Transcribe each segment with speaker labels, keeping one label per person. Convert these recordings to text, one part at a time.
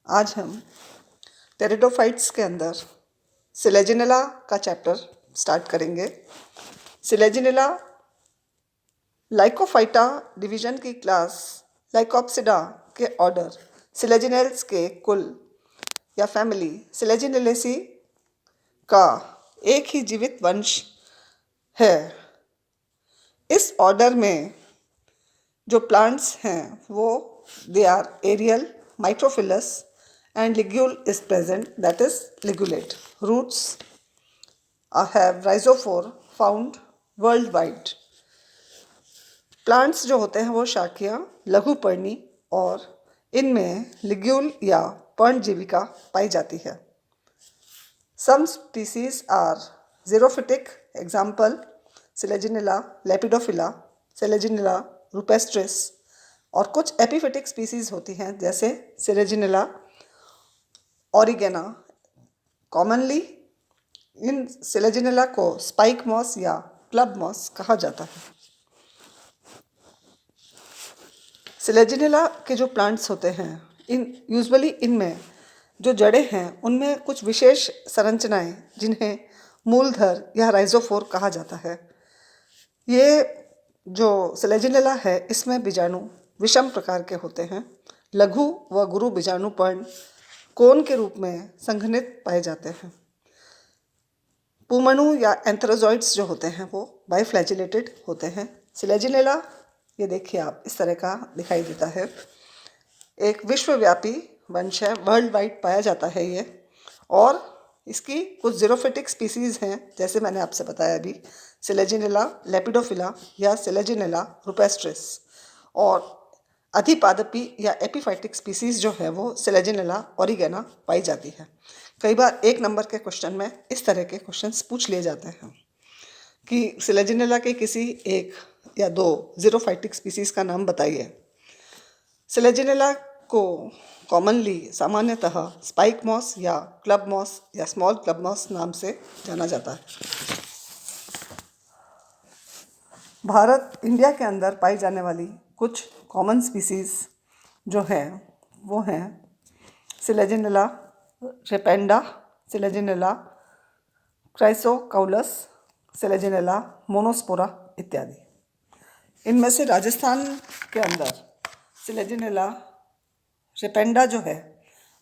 Speaker 1: आज हम टेरिडोफाइट्स के अंदर सिलेजिनेला का चैप्टर स्टार्ट करेंगे। सिलेजिनेला लाइकोफाइटा डिवीजन की क्लास लाइकोप्सिडा के ऑर्डर सिलेजिनेल्स के कुल या फैमिली सिलेजिनेलेसी का एक ही जीवित वंश है। इस ऑर्डर में जो प्लांट्स हैं वो they are aerial, microphyllous and ligule is present, that is ligulate. Roots have rhizophore found worldwide. Plants जो होते हैं वो शाखियाँ लघुपर्णी और इनमें लिग्यूल या पर्णजीविका पाई जाती है। Some species are xerophytic, example Selaginella lepidophylla, Selaginella rupestris, और कुछ एपिफिटिक स्पीसीज होती हैं जैसे सिलेजिनेला ऑरिगेना। कॉमनली इन सिलेजिनेला को स्पाइक मॉस या क्लब मॉस कहा जाता है। सिलेजिनेला के जो प्लांट्स होते हैं यूजुअली इनमें जो जड़ें हैं उनमें कुछ विशेष संरचनाएं जिन्हें मूलधर या राइजोफोर कहा जाता है। ये जो सिलेजिनेला है इसमें बीजाणु विषम प्रकार के होते हैं। लघु व गुरु बीजाणु पर्ण कोन के रूप में संघनित पाए जाते हैं। पुमणु या एंथेरोजॉइड्स जो होते हैं वो बाइफ्लैजिलेटेड होते हैं। सिलेजिनेला ये देखिए आप इस तरह का दिखाई देता है। एक विश्वव्यापी वंश है, वर्ल्ड वाइड पाया जाता है ये, और इसकी कुछ ज़ेरोफिटिक स्पीसीज़ हैं जैसे मैंने आपसे बताया अभी, सिलेजिनेला लेपिडोफिला या सिलेजिनेला रुपेस्ट्रिस, और अधिपादपी या एपिफाइटिक स्पीसीज़ जो है वो सिलेजिनेला ऑरिगेना पाई जाती है। कई बार एक नंबर के क्वेश्चन में इस तरह के क्वेश्चंस पूछ लिए जाते हैं कि सिलेजिनेला के किसी एक या दो ज़ेरोफाइटिक स्पीसीज़ का नाम बताइए। सिलेजिनेला को कॉमनली सामान्यतः स्पाइक मॉस या क्लब मॉस या स्मॉल क्लब मॉस नाम से जाना जाता है। भारत इंडिया के अंदर पाई जाने वाली कुछ कॉमन स्पीसीज़ जो है वो हैं सिलेजिनेला रेपेंडा, सिलेजिनेला क्राइसोकाउलस, सिलेजिनेला मोनोस्पोरा इत्यादि। इनमें से राजस्थान के अंदर सिलेजिनेला रेपेंडा जो है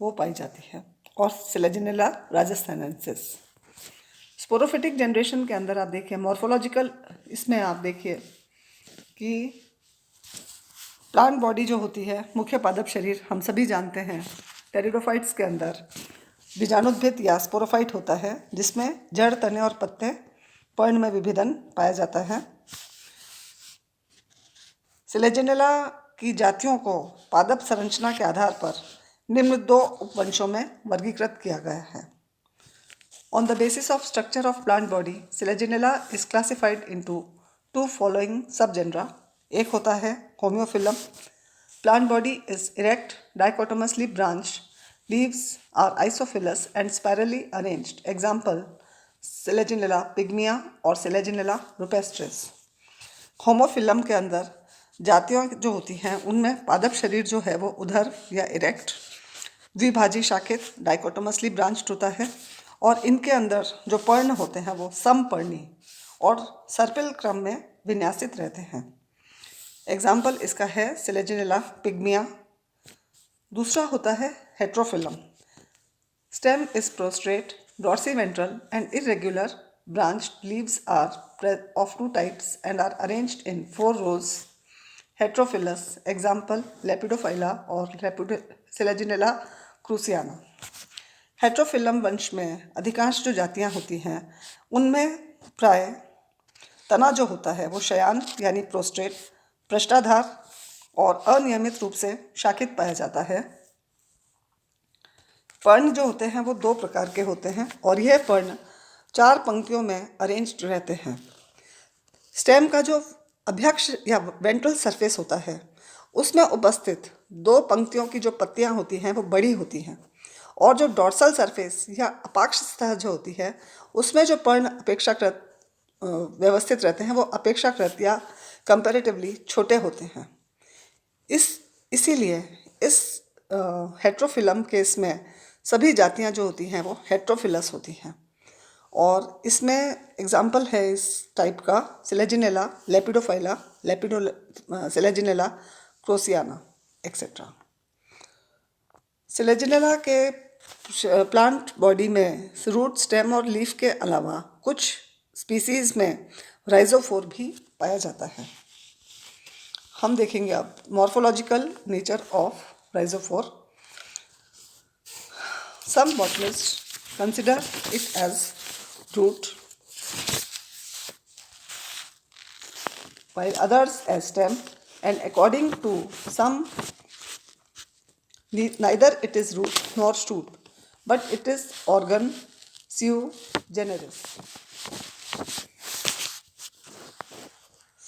Speaker 1: वो पाई जाती है और सिलेजिनेला राजस्थानेंसिस। स्पोरोफिटिक जनरेशन के अंदर आप देखिए मॉर्फोलॉजिकल, इसमें आप देखिए कि प्लांट बॉडी जो होती है, मुख्य पादप शरीर हम सभी जानते हैं। टेरिडोफाइट्स के अंदर बीजाणुद्भिद या स्पोरोफाइट होता है जिसमें जड़, तने और पत्ते पर्ण में विभेदन पाया जाता है। सिलेजिनेला की जातियों को पादप संरचना के आधार पर निम्न दो उपवंशों में वर्गीकृत किया गया है। On the basis of structure of plant body, Selaginella is classified into two following subgenera. एक होता है होम्योफिलम। Plant body is erect, dichotomously branched. Leaves are isophilous and spirally arranged. Example: Selaginella pygmea और Selaginella rupestris. होमोफिलम के अंदर जातियाँ जो होती हैं उनमें पादप शरीर जो है वो उधर या इरेक्ट, द्विभाजी शाखित, डाइकोटोमसली ब्रांच्ड होता है, और इनके अंदर जो पर्ण होते हैं वो समपर्णी और सर्पिल क्रम में विन्यासित रहते हैं। एग्जाम्पल इसका है सिलेजिनेला पिग्मिया। दूसरा होता है heterophyllum. Stem is prostrate, dorsiventral and irregular, branched leaves are of two types and are arranged in 4 rows. Heterophyllous, example lepidophylla और सिलेजिनेला क्रूसियाना। हेट्रोफिलम वंश में अधिकांश जो जातियाँ होती हैं उनमें प्राय तना जो होता है वो शयान यानी प्रोस्ट्रेट, पृष्ठाधार और अनियमित रूप से शाखित पाया जाता है। पर्ण जो होते हैं वो 2 प्रकार के होते हैं और यह पर्ण 4 पंक्तियों में अरेंज्ड रहते हैं। स्टेम का जो अभ्यक्ष या वेंट्रल सरफेस होता है उसमें उपस्थित 2 पंक्तियों की जो पत्तियां होती हैं वो बड़ी होती हैं, और जो डॉर्सल सरफेस या अपाक्ष सतह जो होती है उसमें जो पर्ण अपेक्षाकृत व्यवस्थित रहते हैं वो अपेक्षाकृत या कंपैरेटिवली छोटे होते हैं। इसीलिए इस हेट्रोफिलम केस में सभी जातियां जो होती हैं वो हेट्रोफिलस होती हैं। और इसमें एग्जाम्पल है इस टाइप का सिलेजिनेला, लेपिडोफाइला, सिलेजिनेला क्रोसियाना एक्सेट्रा। सिलेजिनेला के प्लांट बॉडी में रूट, स्टेम और लीफ के अलावा कुछ स्पीसीज में राइजोफोर भी पाया जाता है। हम देखेंगे अब morphological nature of rhizophore. Some botanists consider it as root, while others as stem, and according to some, neither it is root nor shoot, but it is organ sui generis.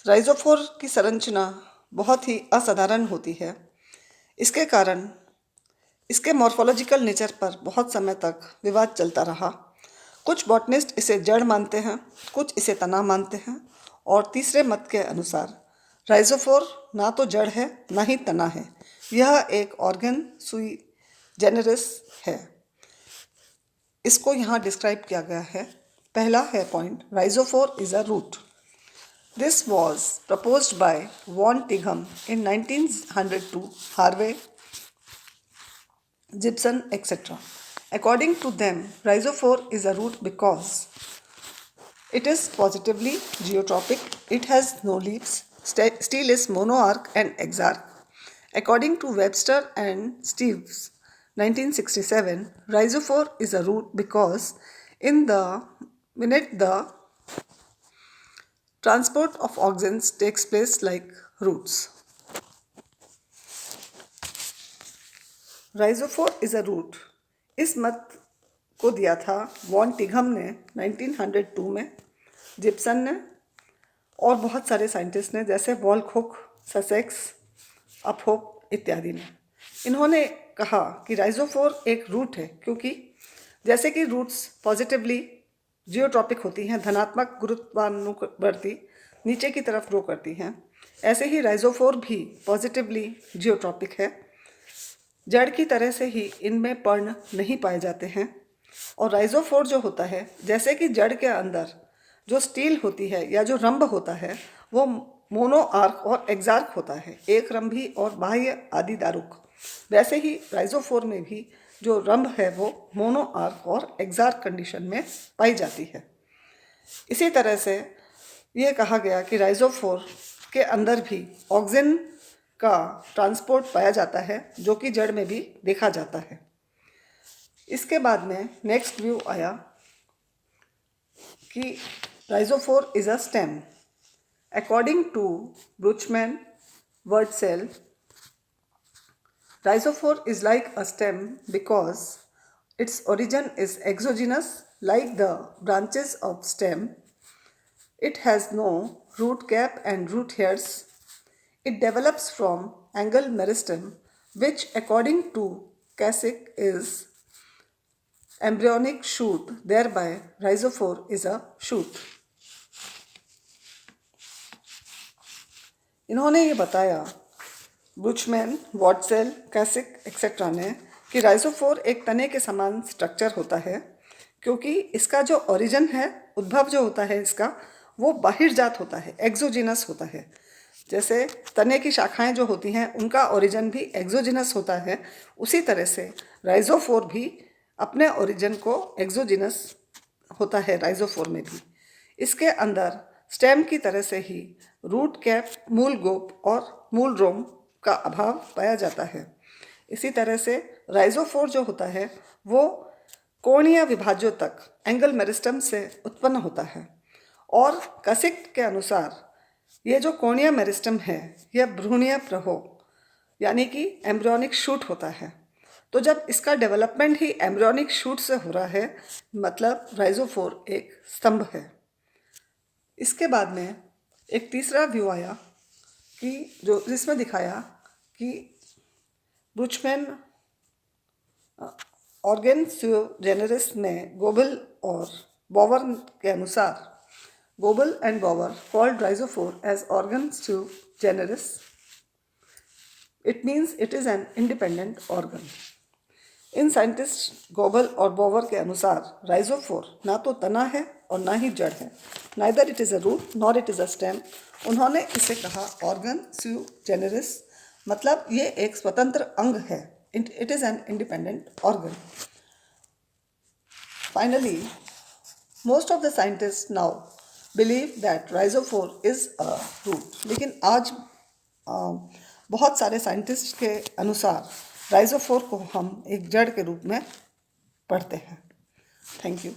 Speaker 1: राइजोफोर की संरचना बहुत ही असाधारण होती है। इसके कारण इसके मॉर्फोलॉजिकल नेचर पर बहुत समय तक विवाद चलता रहा। कुछ बॉटनिस्ट इसे जड़ मानते हैं, कुछ इसे तना मानते हैं, और तीसरे मत के अनुसार राइजोफोर ना तो जड़ है ना ही तना है, यह एक ऑर्गन सुई जेनेरिस है। इसको यहाँ डिस्क्राइब किया गया है। पहला है point, rhizophore is a root. This was proposed by Van Tieghem in 1902, Harvey, Gibson, etc. According to them, rhizophore is a root because it is positively geotropic, it has no leaves, still is monoarch and exarch. According to Webster and Steves, 1967, rhizophore is a root because in the minute the transport of oxygen takes place like roots. Rhizophore is a root, इस मत को दिया था von टिघम ने 1902 में, Gipson ने और बहुत सारे साइंटिस्ट ने जैसे वॉलकोक, ससेक्स, अपहोप इत्यादि ने। इन्होंने कहा कि राइजोफोर एक रूट है क्योंकि जैसे कि रूट्स पॉजिटिवली जियोट्रॉपिक होती हैं, धनात्मक गुरुत्वानुवर्ती नीचे की तरफ ग्रो करती हैं, ऐसे ही राइजोफोर भी पॉजिटिवली जियोट्रॉपिक है। जड़ की तरह से ही इनमें पर्ण नहीं पाए जाते हैं। और राइजोफोर जो होता है, जैसे कि जड़ के अंदर जो स्टील होती है या जो रंभ होता है वो मोनोआर्क और एक्सार्क होता है, एक रंभी और बाह्य आदि दारुक, वैसे ही राइजोफोर में भी जो रंभ है वो मोनोआर्क और एक्सार्क कंडीशन में पाई जाती है। इसी तरह से ये कहा गया कि राइजोफोर के अंदर भी ऑक्सीजन का ट्रांसपोर्ट पाया जाता है, जो कि जड़ में भी देखा जाता है। इसके बाद में नेक्स्ट व्यू आया कि rhizophore is a stem. According to Bruchmann, Worsdell, rhizophore is like a stem because its origin is exogenous like the branches of stem. It has no root cap and root hairs. It develops from angle meristem, which according to Kasich is embryonic shoot. Thereby, rhizophore is a shoot. इन्होंने ये बताया, बुचमैन, वॉटसेल, कैसिक etcetera ने, कि राइजोफोर एक तने के समान structure होता है क्योंकि इसका जो ओरिजिन है, उद्भव जो होता है इसका, वो बाहिर्जात होता है, एक्सोजिनस होता है। जैसे तने की शाखाएं जो होती हैं उनका ओरिजिन भी एक्सोजिनस होता है, उसी तरह से राइजोफोर भी अपने ओरिजिन को एक्सोजिनस होता है राइजोफोर में भी। इसके अंदर स्टेम की तरह से ही रूट कैप, मूल गोप और मूल रोम का अभाव पाया जाता है। इसी तरह से राइजोफोर जो होता है वो कोणीय विभाज्यों तक एंगल मेरिस्टम से उत्पन्न होता है। और कसिक के अनुसार ये जो कोणीय मेरिस्टम है यह भ्रूणीय प्रहो यानी कि एम्ब्रियोनिक शूट होता है। तो जब इसका डेवलपमेंट ही एम्ब्रियोनिक शूट से हो रहा है, मतलब राइजोफोर एक स्तंभ है। इसके बाद में एक तीसरा व्यू आया कि जो जिसमें दिखाया कि बुचमैन ऑर्गन सुई जेनेरिस में गोबल और बॉवर के अनुसार, Goebel and Bauer called rhizophore as organ sui generis. It means it is an independent organ. इन साइंटिस्ट गोबल और बोवर के अनुसार राइजोफोर ना तो तना है और ना ही जड़ है, neither it is a root nor it is a stem. उन्होंने इसे कहा ऑर्गन स्यू जेनेरिस, मतलब ये एक स्वतंत्र अंग है. It is an independent organ. Finally, most of the scientist now believe that rhizophore is a root. लेकिन आज बहुत सारे साइंटिस्ट के अनुसार राइजोफोर को हम एक जड़ के रूप में पढ़ते हैं. Thank you.